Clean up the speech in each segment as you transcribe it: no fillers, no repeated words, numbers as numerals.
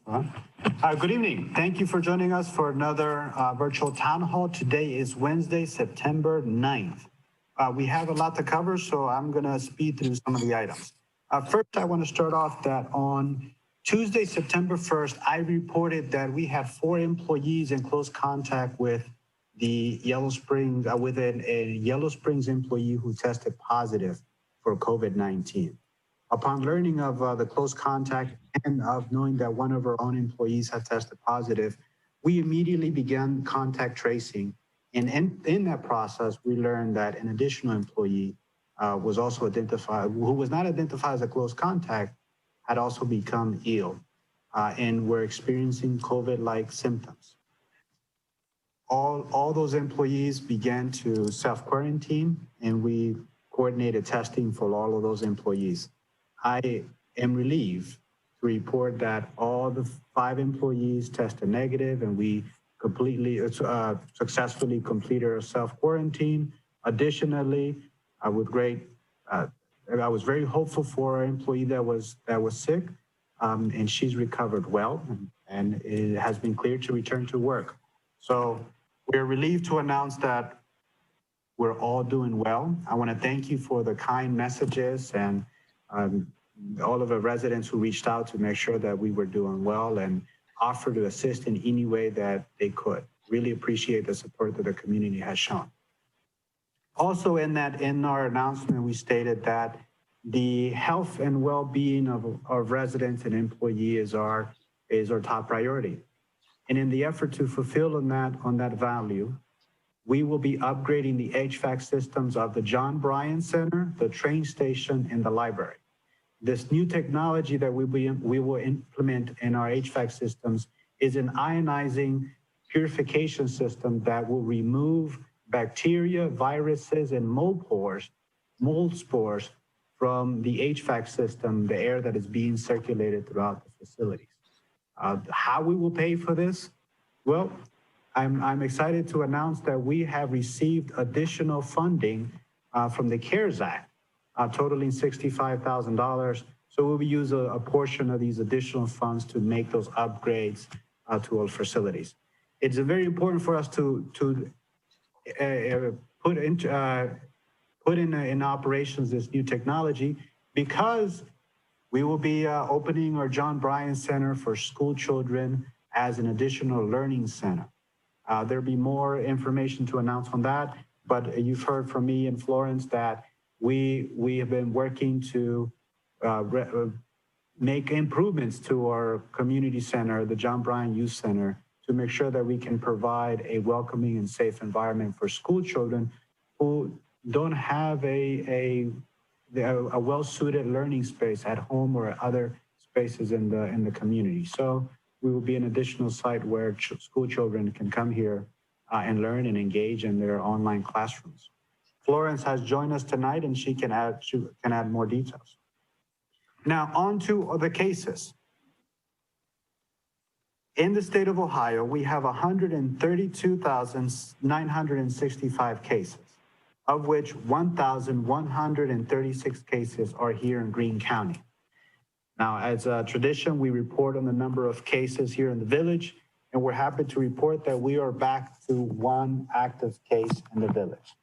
Good evening. Thank you for joining us for another virtual town hall. Today is Wednesday, September 9th. We have a lot to cover, so I'm going to speed through some of the items. First, I want to start off that on Tuesday, September 1st, I reported that we had 4 employees in close contact with the Yellow Springs, with a Yellow Springs employee who tested positive for COVID-19. Upon learning of the close contact and of knowing that one of our own employees had tested positive, we immediately began contact tracing. And in that process, we learned that an additional employee was also identified, who was not identified as a close contact, had also become ill and were experiencing COVID-like symptoms. All those employees began to self-quarantine, and we coordinated testing for all of those employees. I am relieved to report that all the 5 employees tested negative, and we successfully completed our self-quarantine. Additionally, I was very hopeful for our employee that was sick, and she's recovered well, and it has been cleared to return to work. So we're relieved to announce that we're all doing well. I want to thank you for the kind messages and all of the residents who reached out to make sure that we were doing well and offer to assist in any way that they could. Really appreciate the support that the community has shown. Also in our announcement, we stated that the health and well-being of residents and employees is our top priority. And in the effort to fulfill on that value, we will be upgrading the HVAC systems of the John Bryan Center, the train station, and the library. This new technology that we will implement in our HVAC systems is an ionizing purification system that will remove bacteria, viruses, and mold spores from the HVAC system, the air that is being circulated throughout the facilities. How we will pay for this? Well, I'm excited to announce that we have received additional funding from the CARES Act, totaling $65,000. So we'll use a portion of these additional funds to make those upgrades to our facilities. It's very important for us to put in operations this new technology, because we will be opening our John Bryan Center for school children as an additional learning center. There'll be more information to announce on that, but you've heard from me and Florence that we have been working to make improvements to our community center, the John Bryan Youth Center, to make sure that we can provide a welcoming and safe environment for school children who don't have a well-suited learning space at home or other spaces in the community. So we will be an additional site where school children can come here and learn and engage in their online classrooms. Florence has joined us tonight, and she can add more details. Now, on to the cases. In the state of Ohio, we have 132,965 cases, of which 1,136 cases are here in Greene County. Now, as a tradition, we report on the number of cases here in the village, and we're happy to report that we are back to 1 active case in the village.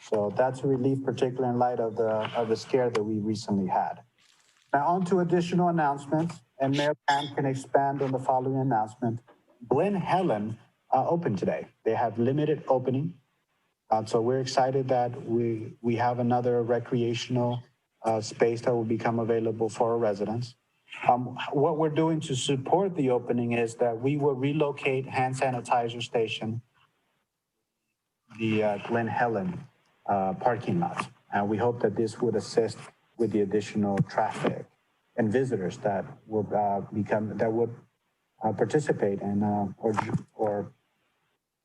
So that's a relief, particularly in light of the scare that we recently had. Now, on to additional announcements, and Mayor Pam can expand on the following announcement. Glen Helen opened today. They have limited opening. So we're excited that we have another recreational space that will become available for our residents. What we're doing to support the opening is that we will relocate hand sanitizer station, the Glen Helen parking lot. And we hope that this would assist with the additional traffic and visitors that will participate and or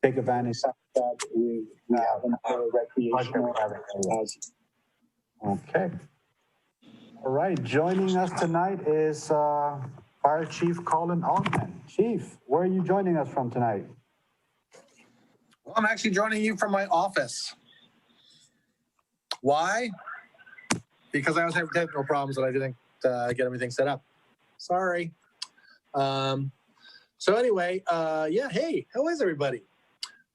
take advantage of that. We have another recreational. Okay. All right. Joining us tonight is Fire Chief Colin Altman. Chief, where are you joining us from tonight? Well, I'm actually joining you from my office. Why? Because I was having technical problems and I didn't get everything set up. Sorry. So anyway, yeah, hey, how is everybody?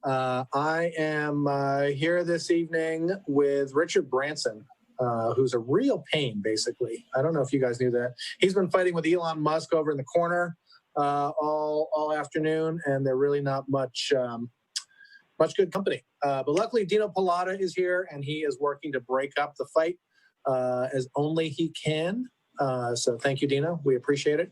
I am here this evening with Richard Branson, who's a real pain, basically. I don't know if you guys knew that. He's been fighting with Elon Musk over in the corner all afternoon, and they're really not much good company. But luckily, Dino Pilata is here, and he is working to break up the fight as only he can. So thank you, Dino. We appreciate it.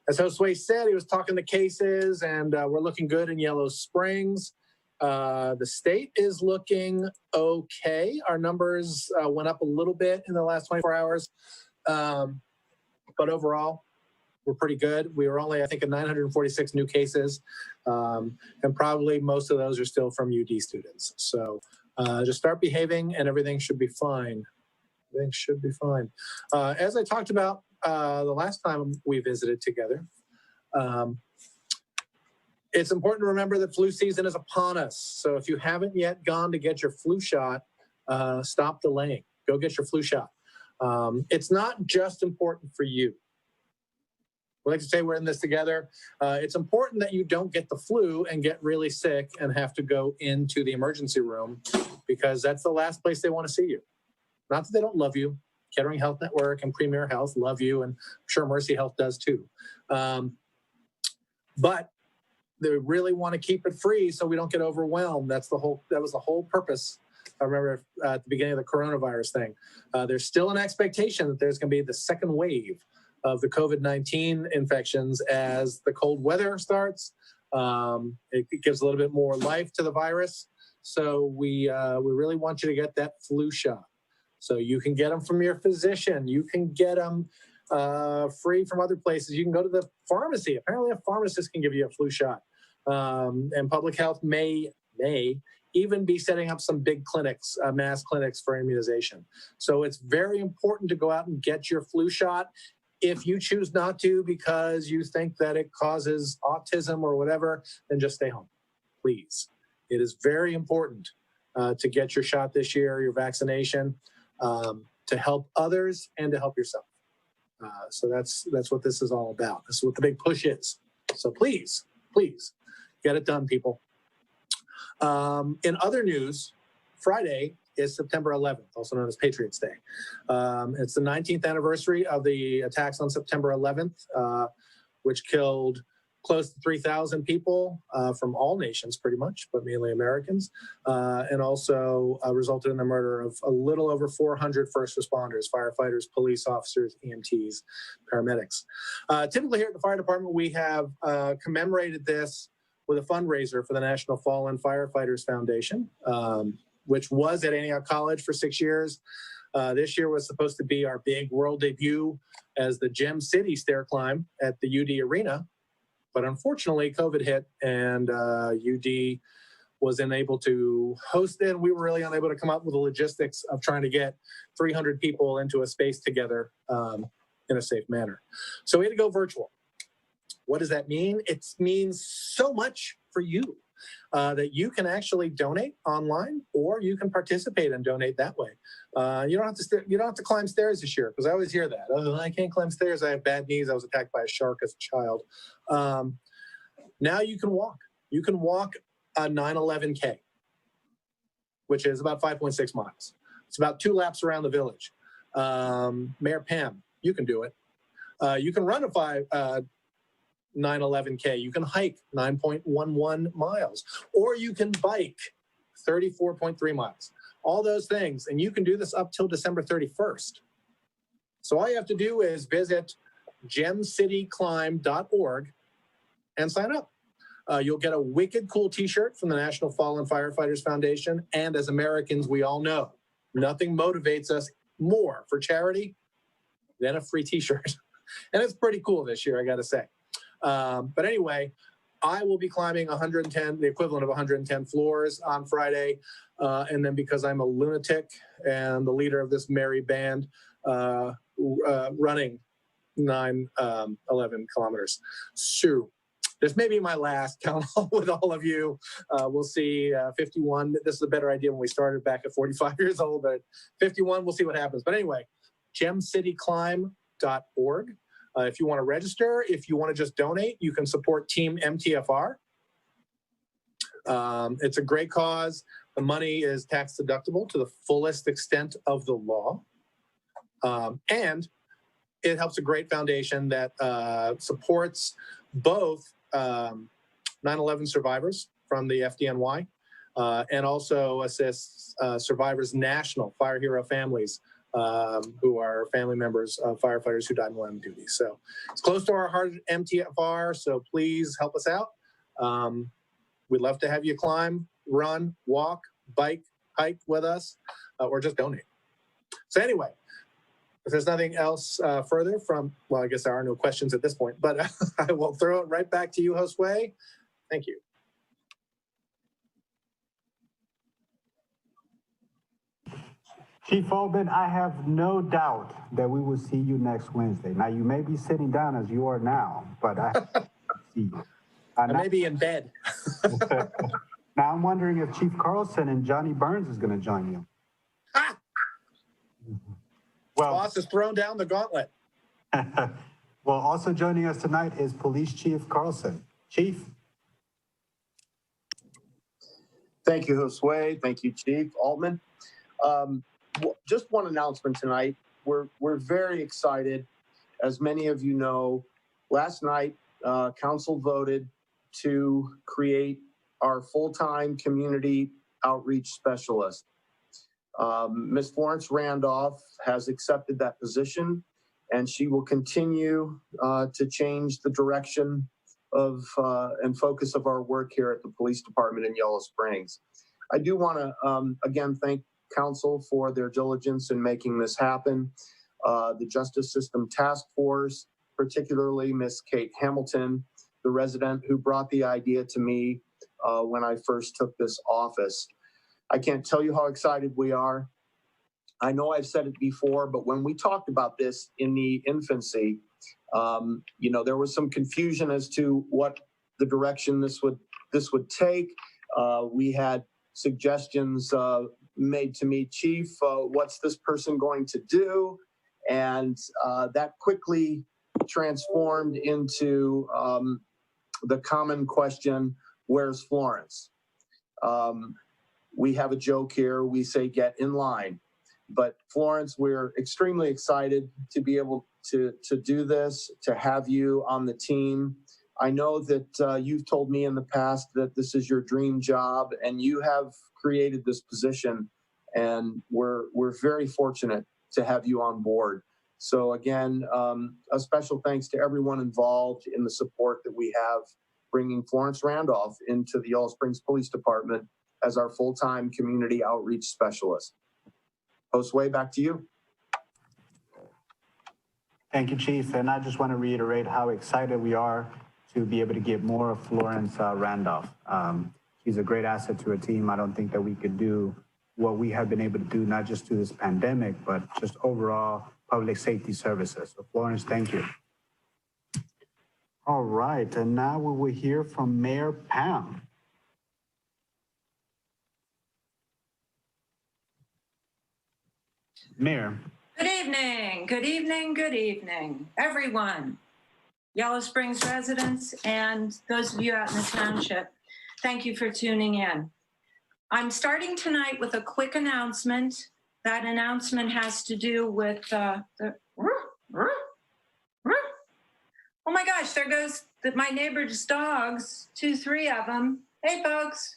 As Josue said, he was talking the cases, and we're looking good in Yellow Springs. The state is looking okay. Our numbers went up a little bit in the last 24 hours. But overall, we're pretty good. We were only, I think, at 946 new cases, and probably most of those are still from UD students. So just start behaving, and everything should be fine. Everything should be fine. As I talked about the last time we visited together, it's important to remember that flu season is upon us. So if you haven't yet gone to get your flu shot, stop delaying. Go get your flu shot. It's not just important for you. We like to say we're in this together. It's important that you don't get the flu and get really sick and have to go into the emergency room, because that's the last place they want to see you. Not that they don't love you. Kettering Health Network and Premier Health love you, and I'm sure Mercy Health does too. But they really want to keep it free so we don't get overwhelmed. That was the whole purpose. I remember at the beginning of the coronavirus thing. There's still an expectation that there's going to be the second wave of the COVID-19 infections as the cold weather starts. It gives a little bit more life to the virus. So we really want you to get that flu shot. So you can get them from your physician. You can get them free from other places. You can go to the pharmacy. Apparently a pharmacist can give you a flu shot. And public health may even be setting up some big clinics, mass clinics for immunization. So it's very important to go out and get your flu shot. If you choose not to because you think that it causes autism or whatever, then just stay home, please. It is very important to get your shot this year, your vaccination, to help others and to help yourself. So that's what this is all about. This is what the big push is. So please get it done, people. In other news, Friday is September 11th, also known as Patriots Day. It's the 19th anniversary of the attacks on September 11th, which killed close to 3,000 people from all nations, pretty much, but mainly Americans, and also resulted in the murder of a little over 400 first responders, firefighters, police officers, EMTs, paramedics. Typically here at the fire department, we have commemorated this with a fundraiser for the National Fallen Firefighters Foundation, which was at Antioch College for 6 years. This year was supposed to be our big world debut as the Gem City stair climb at the UD Arena. But unfortunately, COVID hit, and UD was unable to host it. We were really unable to come up with the logistics of trying to get 300 people into a space together in a safe manner. So we had to go virtual. What does that mean? It means so much for you that you can actually donate online, or you can participate and donate that way. You don't have to climb stairs this year, because I always hear that. Oh, I can't climb stairs. I have bad knees. I was attacked by a shark as a child. Now you can walk. You can walk a 911K, which is about 5.6 miles. It's about 2 laps around the village. Mayor Pam, you can do it. You can run a 911K. You can hike 9.11 miles, or you can bike 34.3 miles. All those things, and you can do this up till December 31st. So all you have to do is visit gemcityclimb.org and sign up. You'll get a wicked cool t-shirt from the National Fallen Firefighters Foundation, and as Americans, we all know nothing motivates us more for charity than a free t-shirt. And it's pretty cool this year, I gotta say. But anyway, I will be climbing the equivalent of 110 floors on Friday. And then because I'm a lunatic and the leader of this merry band, running 11 kilometers. So this may be my last town hall with all of you. We'll see. 51, this is a better idea when we started back at 45 years old, but 51, we'll see what happens. But anyway, gemcityclimb.org. If you want to register, if you want to just donate, you can support Team MTFR. It's a great cause. The money is tax deductible to the fullest extent of the law. And it helps a great foundation that supports both 9/11 survivors from the FDNY and also assists Survivors National Fire Hero families who are family members of firefighters who died in line of duty. So it's close to our heart at MTFR, so please help us out. We'd love to have you climb, run, walk, bike, hike with us, or just donate. So anyway, if there's nothing else further from, well, I guess there are no questions at this point, but I will throw it right back to you, Josue. Thank you. Chief Altman, I have no doubt that we will see you next Wednesday. Now, you may be sitting down as you are now, but I see you. I may be in bed. Now, I'm wondering if Chief Carlson and Johnny Burns is going to join you. Ah! Well, Boss has thrown down the gauntlet. well, also joining us tonight is Police Chief Carlson. Chief. Thank you, Josue. Thank you, Chief Altman. Just one announcement tonight. We're very excited. As many of you know, last night, Council voted to create our full-time community outreach specialist. Ms. Florence Randolph has accepted that position, and she will continue to change the direction of and focus of our work here at the Police Department in Yellow Springs. I do want to, again, thank Council for their diligence in making this happen. The Justice System Task Force, particularly Ms. Kate Hamilton, the resident who brought the idea to me when I first took this office. I can't tell you how excited we are. I know I've said it before, but when we talked about this in the infancy, there was some confusion as to what the direction this would take. We had suggestions made to me, Chief, what's this person going to do? And that quickly transformed into the common question, where's Florence? We have a joke here. We say, get in line. But Florence, we're extremely excited to be able to do this, to have you on the team. I know that you've told me in the past that this is your dream job, and you have created this position, and we're very fortunate to have you on board. So again, a special thanks to everyone involved in the support that we have bringing Florence Randolph into the Yellow Springs Police Department as our full-time community outreach specialist. Josue, back to you. Thank you, Chief. And I just want to reiterate how excited we are to be able to get more of Florence Randolph. She's a great asset to our team. I don't think that we could do what we have been able to do, not just through this pandemic, but just overall public safety services. So Florence, thank you. All right, and now we will hear from Mayor Pam. Mayor. Good evening, good evening, good evening, everyone. Yellow Springs residents and those of you out in the township, thank you for tuning in. I'm starting tonight with a quick announcement. That announcement has to do with oh my gosh, there goes my neighbor's dogs, 3 of them. Hey folks.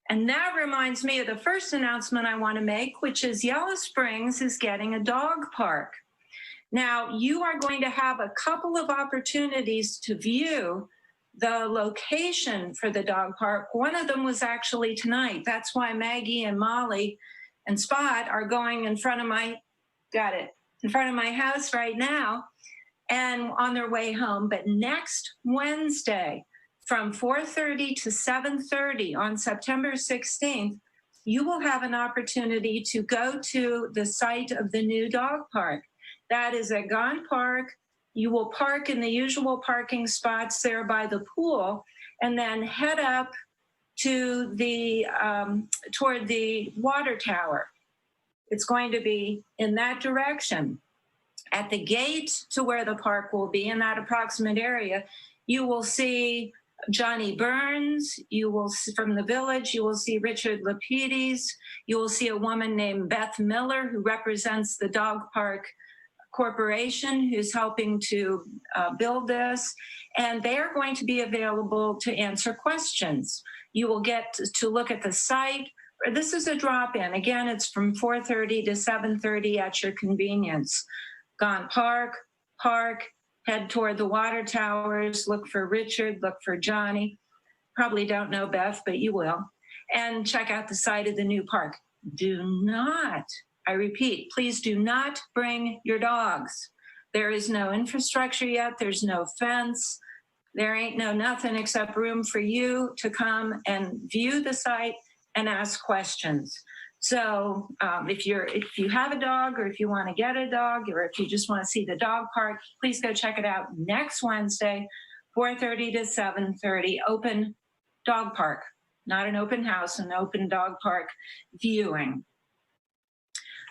And that reminds me of the first announcement I want to make, which is Yellow Springs is getting a dog park. Now, you are going to have a couple of opportunities to view the location for the dog park. One of them was actually tonight. That's why Maggie and Molly and Spot are going in front of my house right now and on their way home. But next Wednesday, from 4:30 to 7:30 on September 16th, you will have an opportunity to go to the site of the new dog park. That is at Gone Park. You will park in the usual parking spots there by the pool and then head up to the toward the water tower. It's going to be in that direction. At the gate to where the park will be in that approximate area, you will see Johnny Burns, you will see from the village, you will see Richard Lapides, you will see a woman named Beth Miller who represents the dog park corporation who's helping to build this, and they are going to be available to answer questions. You will get to look at the site. This is a drop-in. Again, it's from 4:30 to 7:30 at your convenience. Gone park, head toward the water towers, look for Richard, look for Johnny. Probably don't know Beth, but you will. And check out the site of the new park. Do not, I repeat, please do not bring your dogs. There is no infrastructure yet. There's no fence. There ain't no nothing except room for you to come and view the site and ask questions. So if you have a dog, or if you want to get a dog, or if you just want to see the dog park, please go check it out next Wednesday, 4:30 to 7:30, open dog park, not an open house, an open dog park viewing.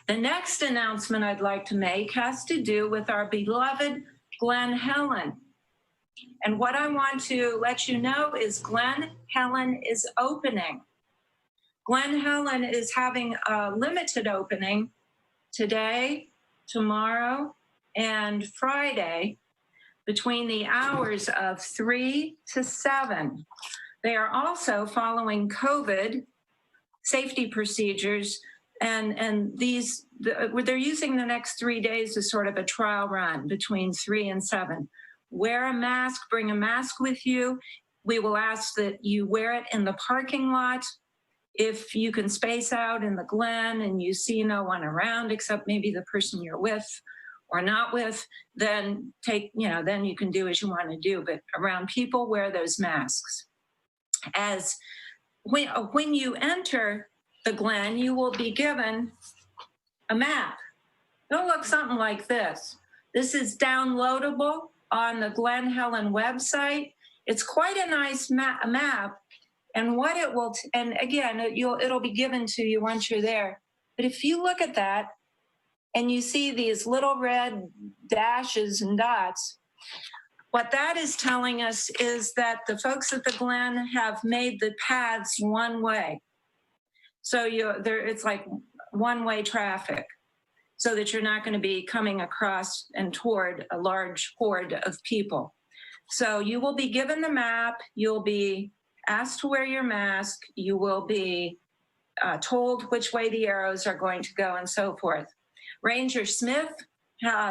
The next announcement I'd like to make has to do with our beloved Glen Helen. And what I want to let you know is Glen Helen is opening. Glen Helen is having a limited opening today, tomorrow, and Friday between the hours of 3 to 7. They are also following COVID safety procedures, and they're using the next 3 days as sort of a trial run between 3 and 7. Wear a mask, bring a mask with you. We will ask that you wear it in the parking lot. If you can space out in the Glen and you see no one around except maybe the person you're with or not with, then then you can do as you want to do. But around people, wear those masks. As when you enter the Glen, you will be given a map. It'll look something like this. This is downloadable on the Glen Helen website. It's quite a nice map. And what it will, and again, it'll be given to you once you're there. But if you look at that and you see these little red dashes and dots, what that is telling us is that the folks at the Glen have made the paths one way. So it's like one-way traffic, so that you're not going to be coming across and toward a large horde of people. So you will be given the map, you'll be asked to wear your mask, you will be told which way the arrows are going to go and so forth. Ranger Smith,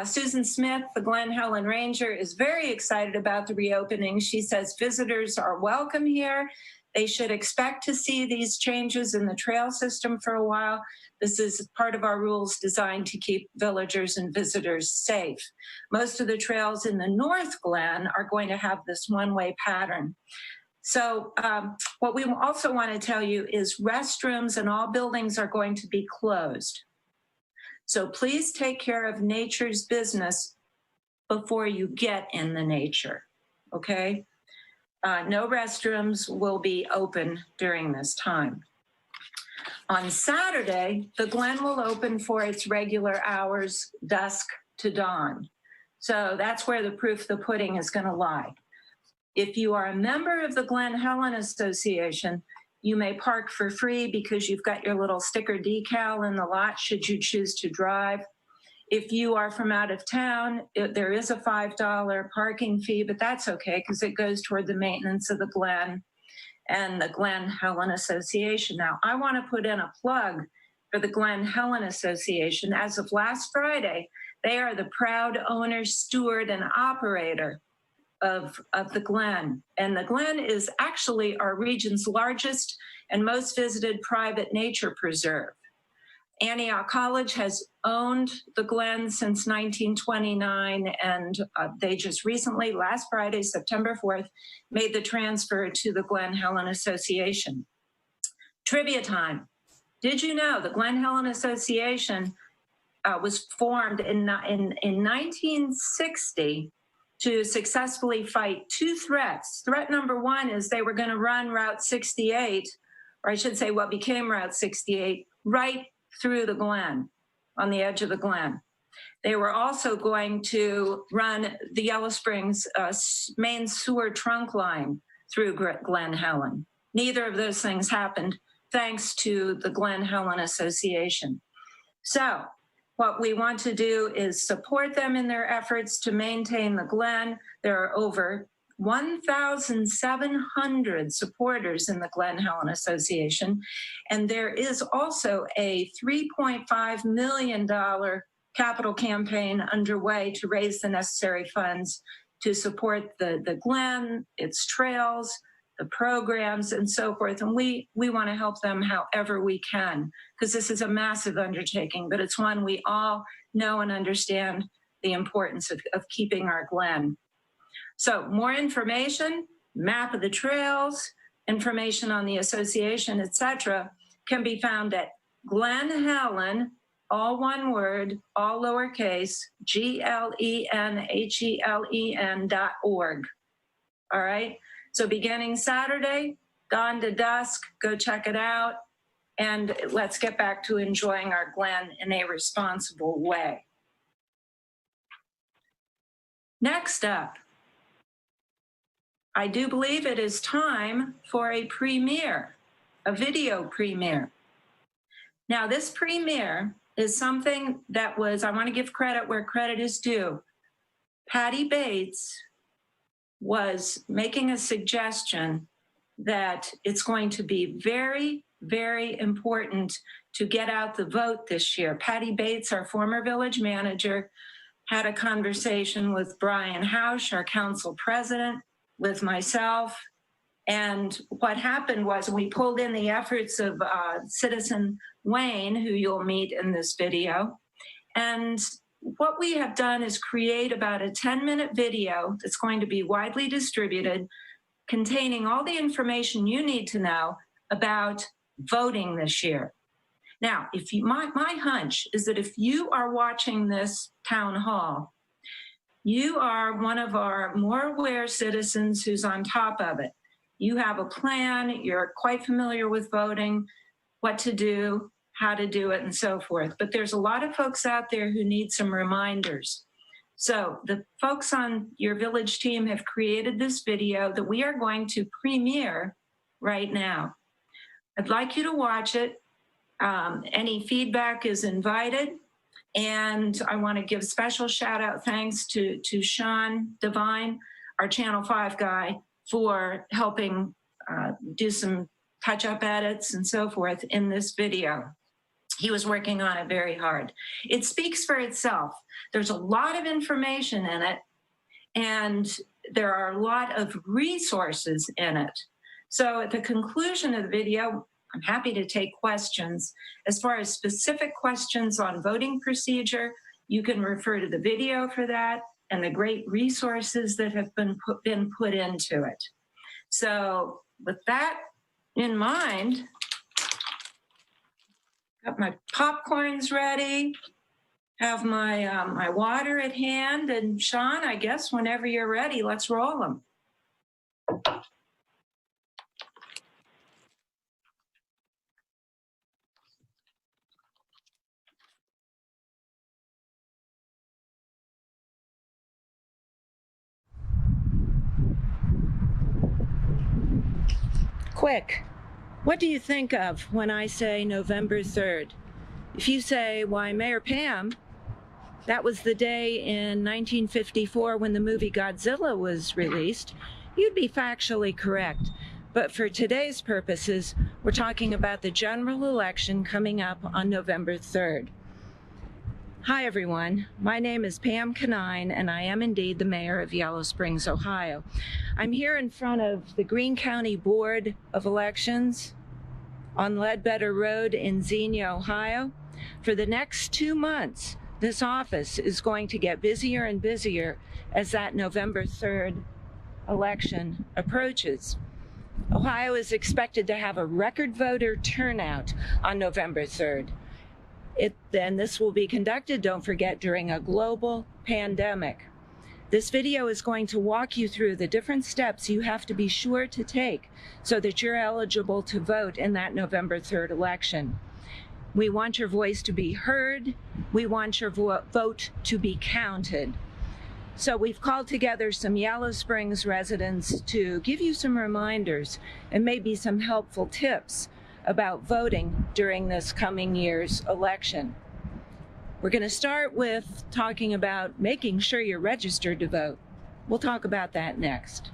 Susan Smith, the Glen Helen Ranger, is very excited about the reopening. She says visitors are welcome here. They should expect to see these changes in the trail system for a while. This is part of our rules designed to keep villagers and visitors safe. Most of the trails in the North Glen are going to have this one-way pattern. So what we also want to tell you is restrooms in all buildings are going to be closed. So please take care of nature's business before you get in the nature, okay? No restrooms will be open during this time. On Saturday, the Glen will open for its regular hours, dusk to dawn. So that's where the proof of the pudding is going to lie. If you are a member of the Glen Helen Association, you may park for free because you've got your little sticker decal in the lot should you choose to drive. If you are from out of town, there is a $5 parking fee, but that's okay because it goes toward the maintenance of the Glen and the Glen Helen Association. Now, I want to put in a plug for the Glen Helen Association. As of last Friday, they are the proud owner, steward, and operator of the Glen. And the Glen is actually our region's largest and most visited private nature preserve. Antioch College has owned the Glen since 1929, and they just recently, last Friday, September 4th, made the transfer to the Glen Helen Association. Trivia time. Did you know the Glen Helen Association was formed in 1960 to successfully fight two threats. Threat number one is they were going to run Route 68, or I should say what became Route 68, right through the Glen, on the edge of the Glen. They were also going to run the Yellow Springs main sewer trunk line through Glen Helen. Neither of those things happened thanks to the Glen Helen Association. So what we want to do is support them in their efforts to maintain the Glen. There are over 1,700 supporters in the Glen Helen Association, and there is also a $3.5 million capital campaign underway to raise the necessary funds to support the Glen, its trails, the programs, and so forth. And we want to help them however we can, because this is a massive undertaking, but it's one we all know and understand the importance of keeping our Glen. So more information, map of the trails, information on the association, etc., can be found at Glen Helen, all one word, all lowercase, GLENHELEN.org. All right. So beginning Saturday, dawn to dusk, go check it out. And let's get back to enjoying our Glen in a responsible way. Next up, I do believe it is time for a premiere, a video premiere. Now, this premiere is something that was, I want to give credit where credit is due. Patty Bates was making a suggestion that it's going to be very, very important to get out the vote this year. Patty Bates, our former village manager, had a conversation with Brian Hausch, our council president, with myself. And what happened was we pulled in the efforts of Citizen Wayne, who you'll meet in this video. And what we have done is create about a 10-minute video that's going to be widely distributed, containing all the information you need to know about voting this year. Now, if you, my hunch is that if you are watching this town hall, you are one of our more aware citizens who's on top of it. You have a plan, you're quite familiar with voting, what to do, how to do it, and so forth. But there's a lot of folks out there who need some reminders. So the folks on your village team have created this video that we are going to premiere right now. I'd like you to watch it. Any feedback is invited. And I want to give special shout out thanks to Sean Devine, our Channel 5 guy, for helping do some touch-up edits and so forth in this video. He was working on it very hard. It speaks for itself. There's a lot of information in it, and there are a lot of resources in it. So at the conclusion of the video, I'm happy to take questions. As far as specific questions on voting procedure, you can refer to the video for that and the great resources that have been put into it. So with that in mind, got my popcorns ready, have my my water at hand, and Sean, I guess whenever you're ready, let's roll them. Quick, what do you think of when I say November 3rd? If you say, why, Mayor Pam, that was the day in 1954 when the movie Godzilla was released, you'd be factually correct. But for today's purposes, we're talking about the general election coming up on November 3rd. Hi, everyone. My name is Pam Canine, and I am indeed the mayor of Yellow Springs, Ohio. I'm here in front of the Greene County Board of Elections on Ledbetter Road in Xenia, Ohio. For the next 2 months, this office is going to get busier and busier as that November 3rd election approaches. Ohio is expected to have a record voter turnout on November 3rd. Then this will be conducted, don't forget, during a global pandemic. This video is going to walk you through the different steps you have to be sure to take so that you're eligible to vote in that November 3rd election. We want your voice to be heard. We want your vote to be counted. So we've called together some Yellow Springs residents to give you some reminders and maybe some helpful tips about voting during this coming year's election. We're going to start with talking about making sure you're registered to vote. We'll talk about that next.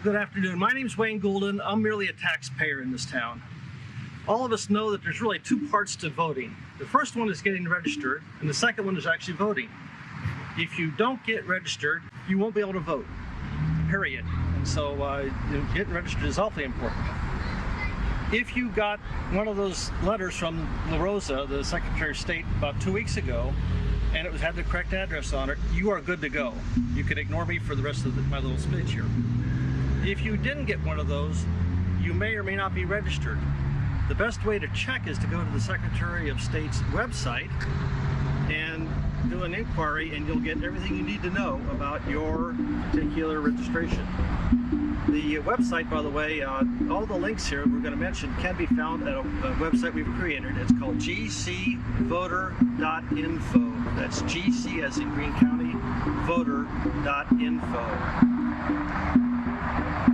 Good afternoon. My name is Wayne Goulden. I'm merely a taxpayer in this town. All of us know that there's really two parts to voting. The first one is getting registered, and the second one is actually voting. If you don't get registered, you won't be able to vote, period. And so getting registered is awfully important. If you got one of those letters from La Rosa, the Secretary of State, about 2 weeks ago, and it had the correct address on it, you are good to go. You can ignore me for the rest of my little speech here. If you didn't get one of those, you may or may not be registered. The best way to check is to go to the Secretary of State's website and do an inquiry, and you'll get everything you need to know about your particular registration. The website, by the way, all the links here we're going to mention can be found at a website we've created. It's called gcvoter.info. That's GC as in Greene County, voter.info.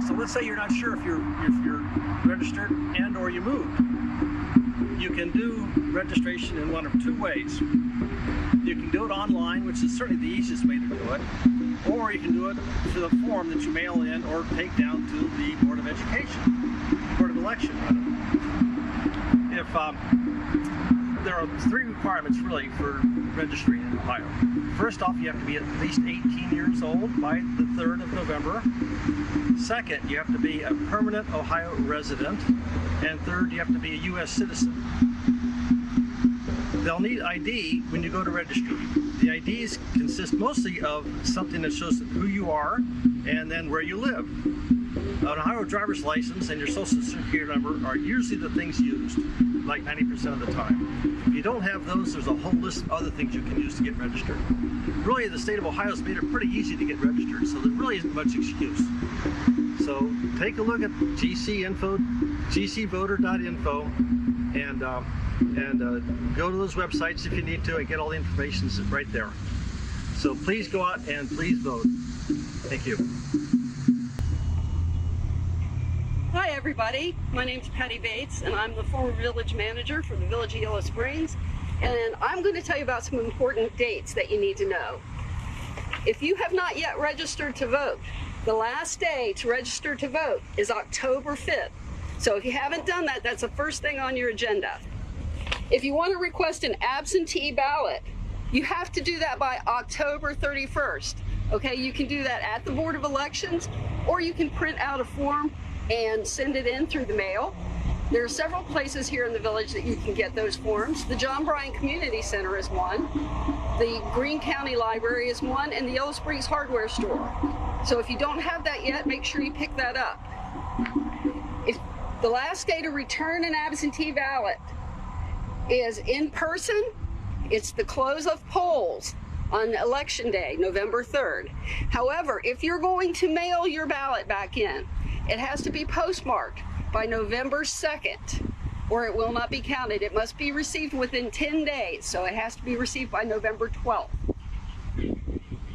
So let's say you're not sure if you're registered and or you moved. You can do registration in one of two ways. You can do it online, which is certainly the easiest way to do it, or you can do it through the form that you mail in or take down to the Board of Election, rather. If there are three requirements really for registering in Ohio. First off, you have to be at least 18 years old by the 3rd of November. Second, you have to be a permanent Ohio resident. And third, you have to be a U.S. citizen. They'll need ID when you go to register. The IDs consist mostly of something that shows who you are and then where you live. An Ohio driver's license and your social security number are usually the things used, like 90% of the time. If you don't have those, there's a whole list of other things you can use to get registered. Really, the state of Ohio's made it pretty easy to get registered, so there really isn't much excuse. So take a look at gcvoter.info and go to those websites if you need to and get all the information right there. So please go out and please vote. Thank you. Hi everybody, my name's Patty Bates and I'm the former village manager for the Village of Yellow Springs, and I'm going to tell you about some important dates that you need to know. If you have not yet registered to vote, the last day to register to vote is October 5th. So if you haven't done that, that's the first thing on your agenda. If you want to request an absentee ballot, you have to do that by October 31st. Okay, you can do that at the Board of Elections, or you can print out a form and send it in through the mail. There are several places here in the village that you can get those forms. The John Bryan Community Center is one, the Greene County Library is one, and the Yellow Springs Hardware Store. So if you don't have that yet, make sure you pick that up. If the last day to return an absentee ballot is in person, it's the close of polls on Election Day, November 3rd. However, if you're going to mail your ballot back in, it has to be postmarked by November 2nd, or it will not be counted. It must be received within 10 days, so it has to be received by November 12th.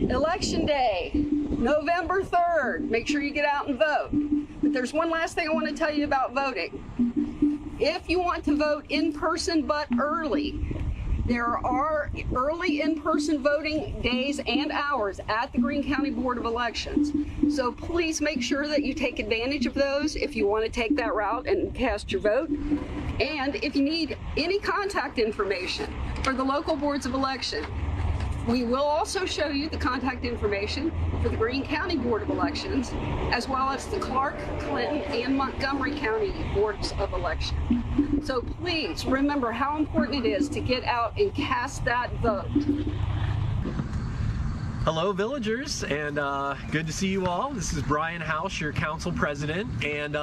Election Day, November 3rd. Make sure you get out and vote. But there's one last thing I want to tell you about voting. If you want to vote in person but early, there are early in-person voting days and hours at the Greene County Board of Elections. So please make sure that you take advantage of those if you want to take that route and cast your vote. And if you need any contact information for the local boards of election, we will also show you the contact information for the Greene County Board of Elections, as well as the Clark, Clinton, and Montgomery County Boards of Election. So please remember how important it is to get out and cast that vote. Hello, villagers, and good to see you all. This is Brian House, your council president, and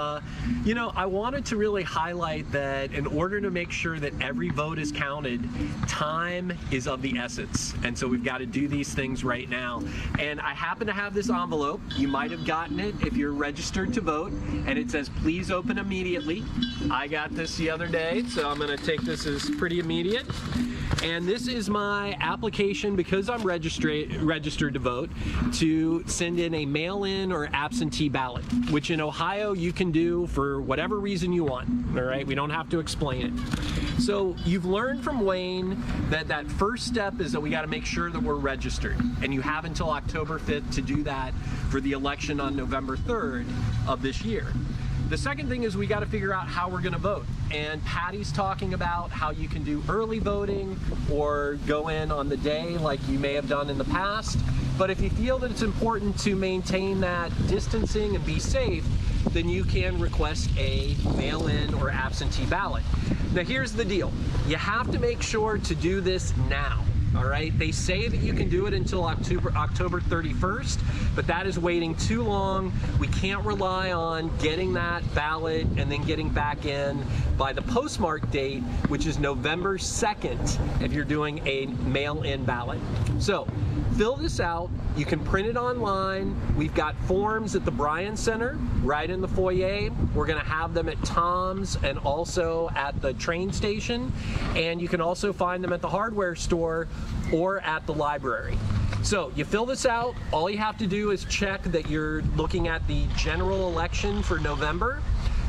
you know, I wanted to really highlight that in order to make sure that every vote is counted, time is of the essence, and so we've got to do these things right now. And I happen to have this envelope. You might have gotten it if you're registered to vote, and it says, please open immediately. I got this the other day, so I'm going to take this as pretty immediate. And this is my application, because I'm registered to vote, to send in a mail-in or absentee ballot, which in Ohio you can do for whatever reason you want, all right? We don't have to explain it. So you've learned from Wayne that that first step is that we got to make sure that we're registered, and you have until October 5th to do that for the election on November 3rd of this year. The second thing is we got to figure out how we're going to vote. And Patty's talking about how you can do early voting or go in on the day like you may have done in the past. But if you feel that it's important to maintain that distancing and be safe, then you can request a mail-in or absentee ballot. Now here's the deal. You have to make sure to do this now. All right, they say that you can do it until October 31st, but that is waiting too long. We can't rely on getting that ballot and then getting back in by the postmark date, which is November 2nd, if you're doing a mail-in ballot. So fill this out. You can print it online. We've got forms at the Bryan Center right in the foyer. We're going to have them at Tom's and also at the train station. And you can also find them at the hardware store or at the library. So you fill this out. All you have to do is check that you're looking at the general election for November.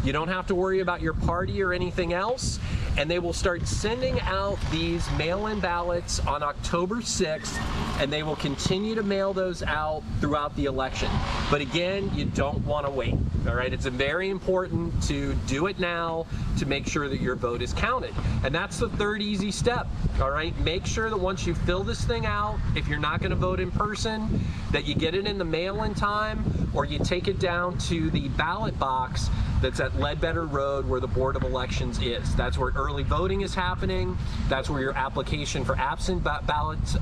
You don't have to worry about your party or anything else. And they will start sending out these mail-in ballots on October 6th, and they will continue to mail those out throughout the election. But again, you don't want to wait, all right? It's very important to do it now to make sure that your vote is counted. And that's the third easy step, all right? Make sure that once you fill this thing out, if you're not going to vote in person, that you get it in the mail-in time, or you take it down to the ballot box that's at Ledbetter Road where the Board of Elections is. That's where early voting is happening. That's where your application for absent ballots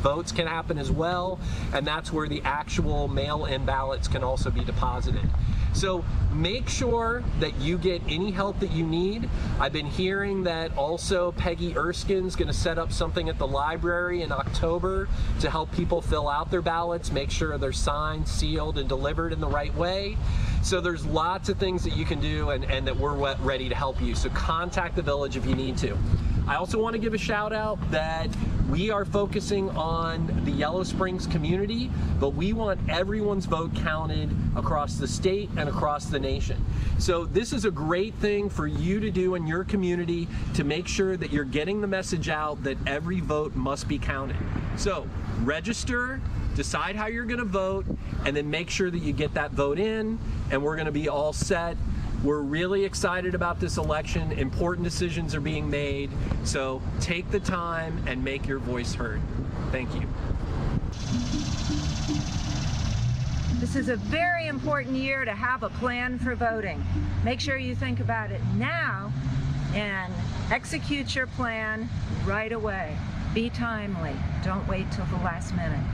votes can happen as well. And that's where the actual mail-in ballots can also be deposited. So make sure that you get any help that you need. I've been hearing that also Peggy Erskine's going to set up something at the library in October to help people fill out their ballots, make sure they're signed, sealed, and delivered in the right way. So there's lots of things that you can do and that we're ready to help you. So contact the village if you need to. I also want to give a shout out that we are focusing on the Yellow Springs community, but we want everyone's vote counted across the state and across the nation. So this is a great thing for you to do in your community to make sure that you're getting the message out that every vote must be counted. So register, decide how you're going to vote, and then make sure that you get that vote in, and we're going to be all set. We're really excited about this election. Important decisions are being made, so take the time and make your voice heard. Thank you. This is a very important year to have a plan for voting. Make sure you think about it now and execute your plan right away. Be timely. Don't wait till the last minute.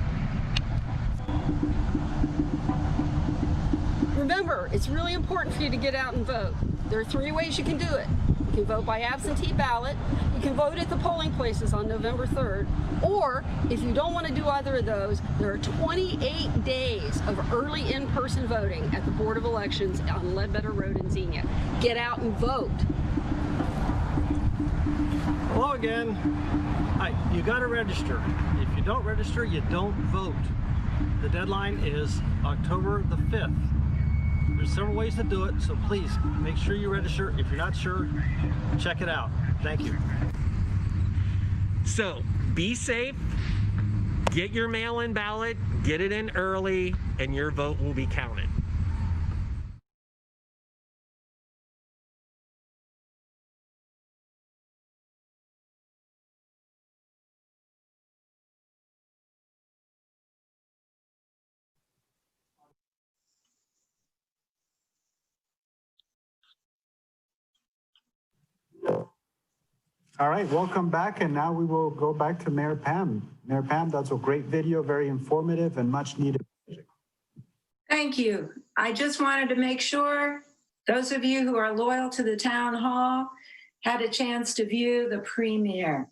Remember, it's really important for you to get out and vote. There are 3 ways you can do it. You can vote by absentee ballot, you can vote at the polling places on November 3rd, or if you don't want to do either of those, there are 28 days of early in-person voting at the Board of Elections on Ledbetter Road in Xenia. Get out and vote. Hello again. Hi, you got to register. If you don't register, you don't vote. The deadline is October the 5th. There's several ways to do it, so please make sure you register. If you're not sure, check it out. Thank you. So be safe, get your mail-in ballot, get it in early, and your vote will be counted. All right, welcome back. And now we will go back to Mayor Pam. Mayor Pam, that's a great video, very informative and much needed. Thank you. I just wanted to make sure those of you who are loyal to the town hall had a chance to view the premiere.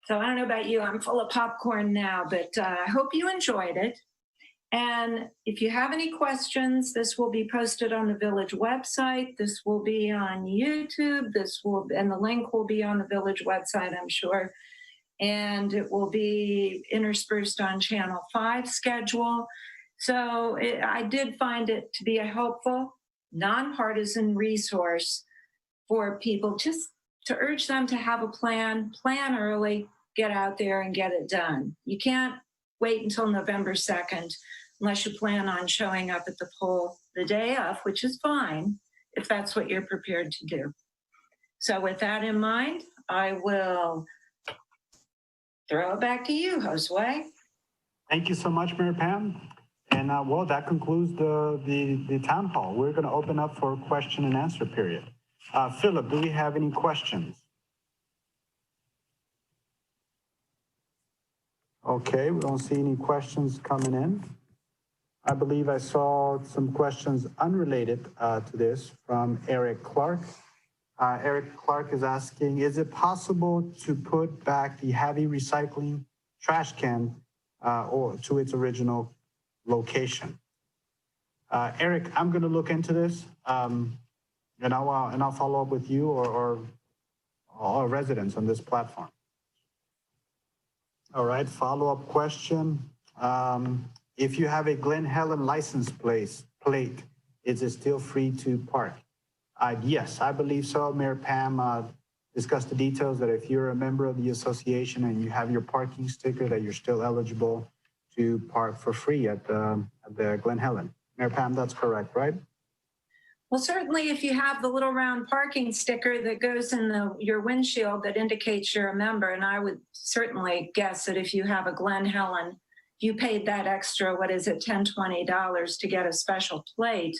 So I don't know about you, I'm full of popcorn now, but I hope you enjoyed it. And if you have any questions, this will be posted on the village website. This will be on YouTube. And the link will be on the village website, I'm sure. And it will be interspersed on Channel 5 schedule. So I did find it to be a helpful, nonpartisan resource for people, just to urge them to have a plan early, get out there and get it done. You can't wait until November 2nd unless you plan on showing up at the poll the day of, which is fine if that's what you're prepared to do. So with that in mind, I will throw it back to you, Josue. Thank you so much, Mayor Pam. And well, that concludes the town hall. We're going to open up for a question and answer period. Philip, do we have any questions? Okay, we don't see any questions coming in. I believe I saw some questions unrelated to this from Eric Clark. Eric Clark is asking, is it possible to put back the heavy recycling trash can or to its original location? Eric, I'm going to look into this, and I'll follow up with you or residents on this platform. All right, follow-up question. If you have a Glen Helen license plate, is it still free to park? Yes, I believe so. Mayor Pam discussed the details that if you're a member of the association and you have your parking sticker, that you're still eligible to park for free at the Glen Helen. Mayor Pam, that's correct, right? Well, certainly if you have the little round parking sticker that goes in your windshield that indicates you're a member, and I would certainly guess that if you have a Glen Helen, you paid that extra, what is it, $10, $20 to get a special plate,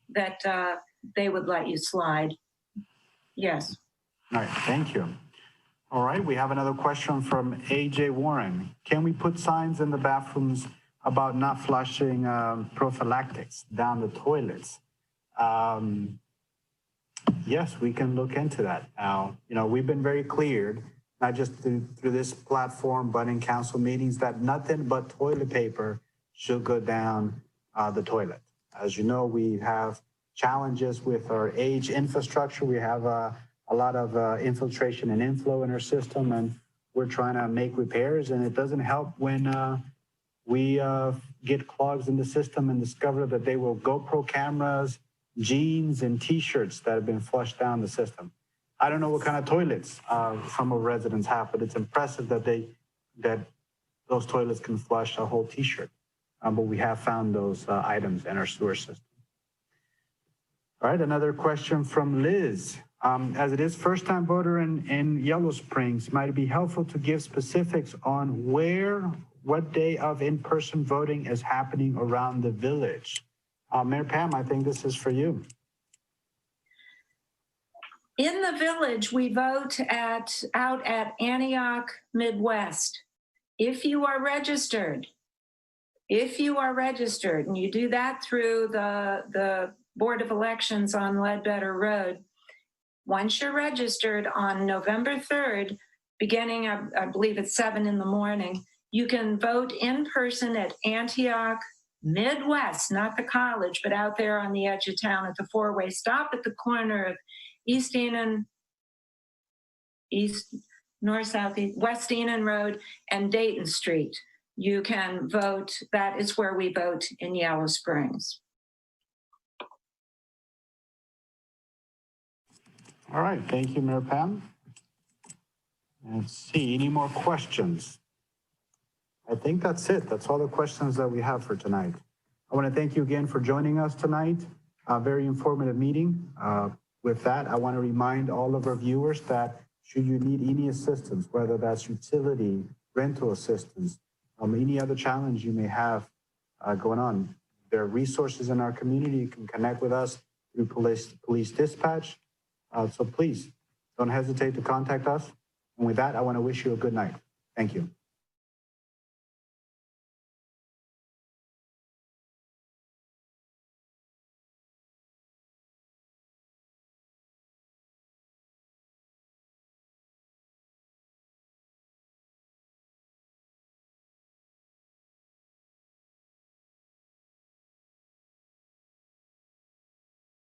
that they would let you slide. Yes. All right, thank you. All right, we have another question from AJ Warren. Can we put signs in the bathrooms about not flushing prophylactics down the toilets? Yes, we can look into that. Now, we've been very clear, not just through this platform, but in council meetings, that nothing but toilet paper should go down the toilet. As you know, we have challenges with our age infrastructure. We have a lot of infiltration and inflow in our system, and we're trying to make repairs, and it doesn't help when we get clogs in the system and discover that they will GoPro cameras, jeans, and T-shirts that have been flushed down the system. I don't know what kind of toilets some of our residents have, but it's impressive that those toilets can flush a whole T-shirt. But we have found those items in our sewer system. All right, another question from Liz. As it is first-time voter in Yellow Springs, might it be helpful to give specifics on what day of in-person voting is happening around the village? Mayor Pam, I think this is for you. In the village, we vote out at Antioch Midwest. If you are registered, and you do that through the Board of Elections on Ledbetter Road, once you're registered on November 3rd, beginning, I believe it's 7 in the morning, you can vote in person at Antioch Midwest, not the college, but out there on the edge of town at the four-way stop at the corner of West Enon Road and Dayton Street. You can vote. That is where we vote in Yellow Springs. All right, thank you, Mayor Pam. Let's see, any more questions? I think that's it. That's all the questions that we have for tonight. I want to thank you again for joining us tonight. A very informative meeting. With that, I want to remind all of our viewers that should you need any assistance, whether that's utility, rental assistance, any other challenge you may have going on, there are resources in our community. You can connect with us through police dispatch. So please don't hesitate to contact us. And with that, I want to wish you a good night. Thank you.